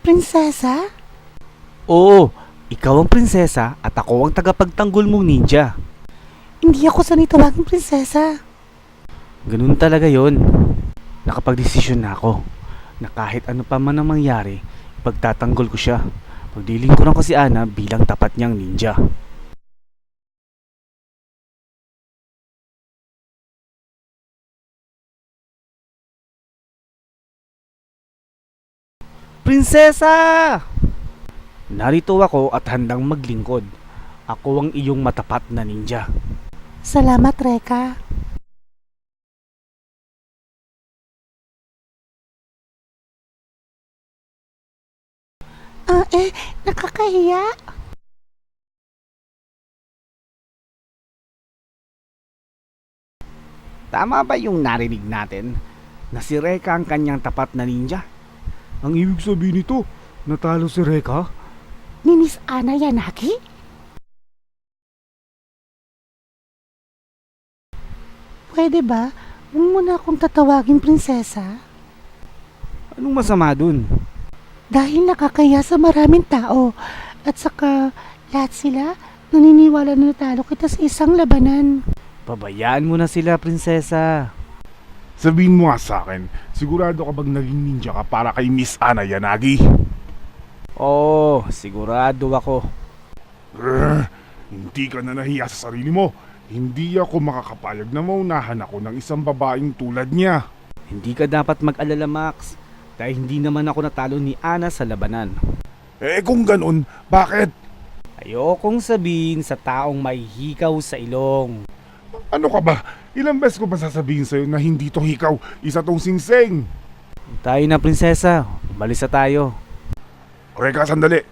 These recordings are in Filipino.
Prinsesa? Oo, ikaw ang prinsesa at ako ang tagapagtanggol mong ninja. Hindi ako sanay tawaging prinsesa. Ganun talaga yon. Nakapagdesisyon na ako na kahit ano pa man ang mangyari, ipagtatanggol ko siya. Pagdilingkuran ko si Ana bilang tapat niyang ninja. Prinsesa! Narito ako at handang maglingkod. Ako ang iyong matapat na ninja. Salamat, Reka. Nakakahiya. Tama ba yung narinig natin na si Reka ang kanyang tapat na ninja? Ang ibig sabihin nito, natalo si Reka? Ni Miss Ana Yanagi? Pwede ba? Huwag mo na akong tatawagin prinsesa. Anong masama dun? Dahil nakakaya sa maraming tao. At saka, lahat sila naniniwala na natalo kita sa isang labanan. Pabayaan mo na sila, prinsesa. Sabihin mo nga sa akin, sigurado ka bang naging ninja ka para kay Miss Ana Yanagi? Oo, sigurado ako. Hindi ka na nahiya sa sarili mo. Hindi ako makakapayag na maunahan ako ng isang babaeng tulad niya. Hindi ka dapat mag-alala, Max. Dahil hindi naman ako natalo ni Ana sa labanan. Kung ganun, bakit? Ayokong sabihin sa taong may hikaw sa ilong. Ano ka ba? Ilang beses ko ba sasabihin sa'yo na hindi to hikaw, isa tong singsing? Tayo na, prinsesa. Umalis na tayo. Reka, sandali.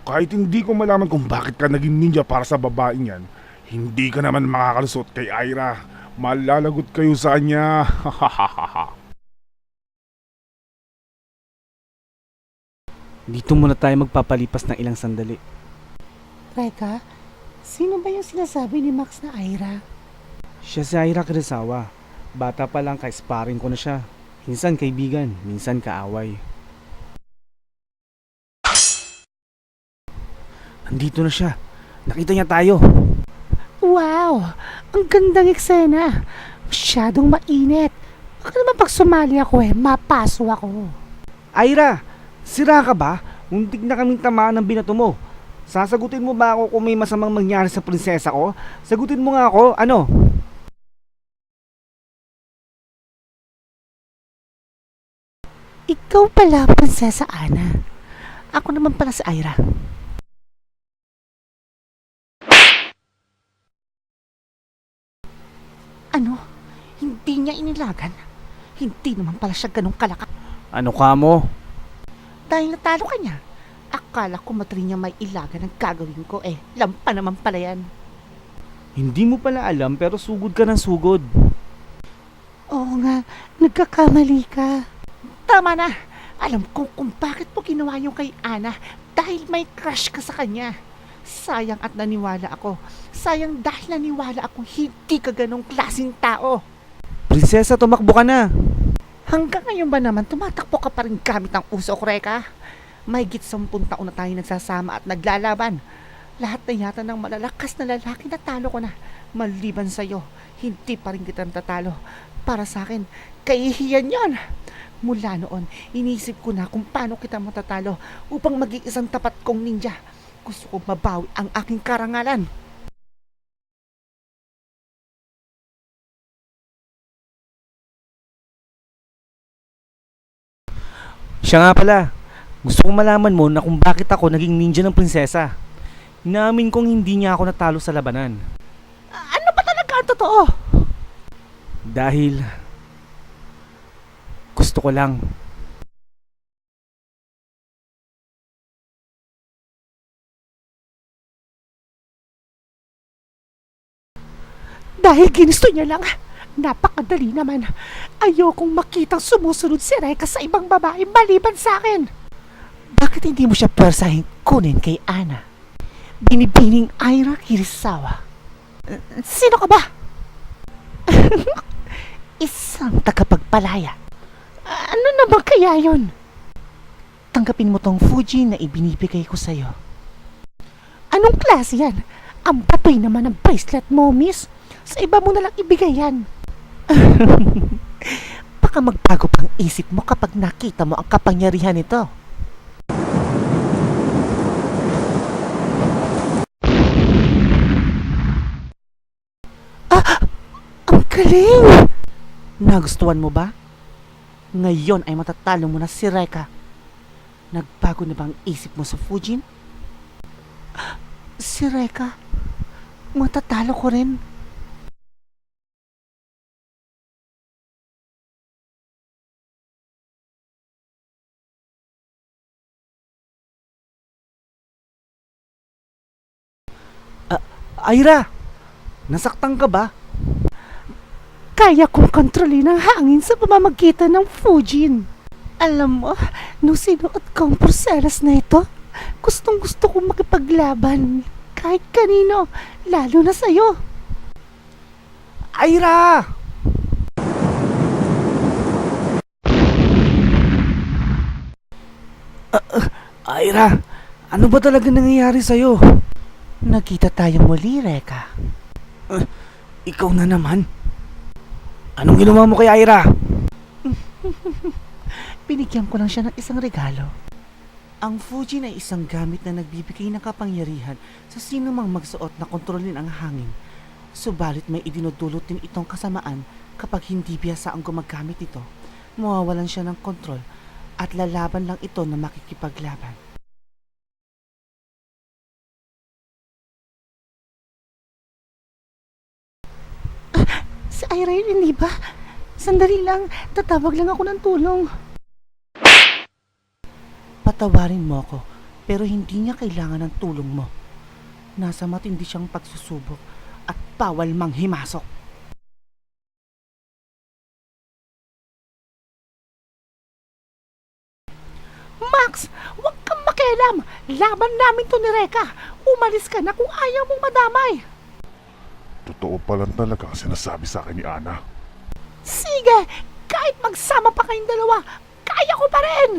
Kahit hindi ko malaman kung bakit ka naging ninja para sa babaeng yan, hindi ka naman makakalusot kay Ira. Malalagot kayo sa kanya. Dito muna tayo magpapalipas ng ilang sandali. Reka, sino ba yung sinasabi ni Max na Ira? Siya si Ira Kurosawa. Bata pa lang ka-sparring ko na siya. Minsan kaibigan, minsan kaaway. Nandito na siya. Nakita niya tayo. Wow! Ang gandang eksena. Masyadong mainit. Baka naman pag sumali ako mapaso ako. Ira, sira ka ba? Muntik na kaming tamaan ng binato mo. Sasagutin mo ba ako kung may masamang mangyari sa prinsesa ko? Sagutin mo nga ako, ano? Ikaw pala, Prinsesa Ana. Ako naman pala si Ira. Ano? Hindi niya inilagan? Hindi naman pala siya ganun kalakas. Ano ka mo? Dahil natalo ka niya. Akala ko matri niya may ilagan ang gagawin ko lampa naman pala yan. Hindi mo pala alam pero sugod ka ng sugod. Oo nga, nagkakamali ka. Tama na. Alam ko kung bakit mo ginawa yung kay Ana dahil may crush ka sa kanya. Sayang at naniwala ako. Sayang dahil naniwala akong hindi ka ganong klaseng tao. Prinsesa, tumakbo ka na. Hanggang ngayon ba naman tumatakbo ka pa rin gamit ang usok, Reka? Mahigit 10 taon na tayo nagsasama at naglalaban. Lahat na yata ng malalakas na lalaki natalo ko na. Maliban sa'yo, hindi pa rin kitang tatalo. Para sa akin, kahihiyan yon. Mula noon, inisip ko na kung paano kita matatalo upang maging isang tapat kong ninja. Gusto kong mabawi ang aking karangalan. Siya nga pala. Gusto kong malaman mo na kung bakit ako naging ninja ng prinsesa. Inamin kong hindi niya ako natalo sa labanan. Ano ba talaga ang totoo? Dahil gusto ko lang. Dahil ginusto niya lang. Napakadali naman. Ayokong makitang sumusunod si Reka sa ibang babae maliban sa akin. Bakit hindi mo siya pwersahin kunin kay Ana? Binibining Ira Kurosawa. Sino ka ba? Isang tagapagpalaya. Ano naman kaya yun? Tanggapin mo tong Fuji na ibinibigay ko sa'yo. Anong klase yan? Ang batoy naman ng bracelet mo, miss. Sa iba mo na lang ibigay yan. Baka magbago pang isip mo kapag nakita mo ang kapangyarihan nito. Ang galing! Nagustuhan mo ba? Ngayon ay matatalo mo na si Reka. Nagbago na ba ang isip mo sa Fujin? Si Reka, matatalo ko rin. Aira! Nasaktan ka ba? Kaya kong kontrolin ang hangin sa pamamagitan ng Fujin. Alam mo, nung sinuot ko ang porselas na ito, gustong gusto kong makipaglaban. Kahit kanino, lalo na sa'yo. Aira! Aira, ano ba talaga nangyayari sa'yo? Nagkita tayo muli, Reka. Ikaw na naman. Anong ginawa mo kay Aira? Binigyan ko lang siya ng isang regalo. Ang Fujin ay isang gamit na nagbibigay ng kapangyarihan sa sino mang magsuot na kontrolin ang hangin. Subalit may idinudulot din itong kasamaan kapag hindi biyasa ang gumagamit ito. Mawawalan siya ng kontrol at lalaban lang ito na makikipaglaban. Si Aira yun, hindi ba? Sandali lang, tatawag lang ako ng tulong. Patawarin mo ako, pero hindi niya kailangan ng tulong mo. Nasa matindi siyang pagsusubok at bawal mang himasok. Max, huwag kang makialam. Laban namin to ni Reka. Umalis ka na kung ayaw mong madamay. Totoo pa lang talaga ang sinasabi sa akin ni Ana. Sige, kahit magsama pa kayong dalawa, kaya ko pa rin.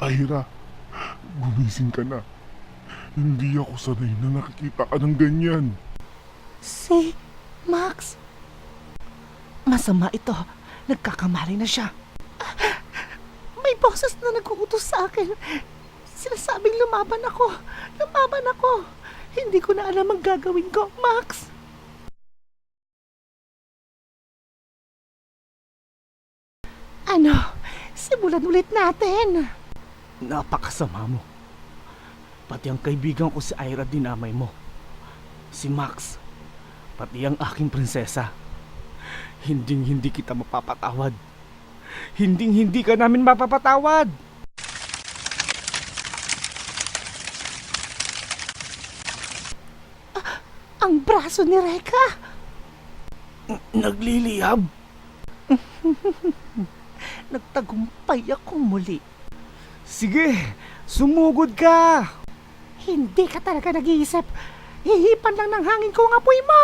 Aira, gumising ka na. Hindi ako sanay na nakikita ka ng ganyan. Si Max. Masama ito. Nagkakamali na siya. May boses na nag-uutos sa akin. Sinasabing lumaban ako. Lumaban ako. Hindi ko na alam ang gagawin ko, Max. Ano? Simulan ulit natin. Napakasama mo. Pati ang kaibigan ko si Aira dinamay mo. Si Max. Pati ang aking prinsesa. Hinding-hindi kita mapapatawad. Hinding-hindi ka namin mapapatawad. Ang braso ni Reka. Nagliliyab. Nagtagumpay ako muli. Sige, sumugod ka. Hindi ka talaga nag-iisip. Hihipan lang ng hangin ko ang apoy mo.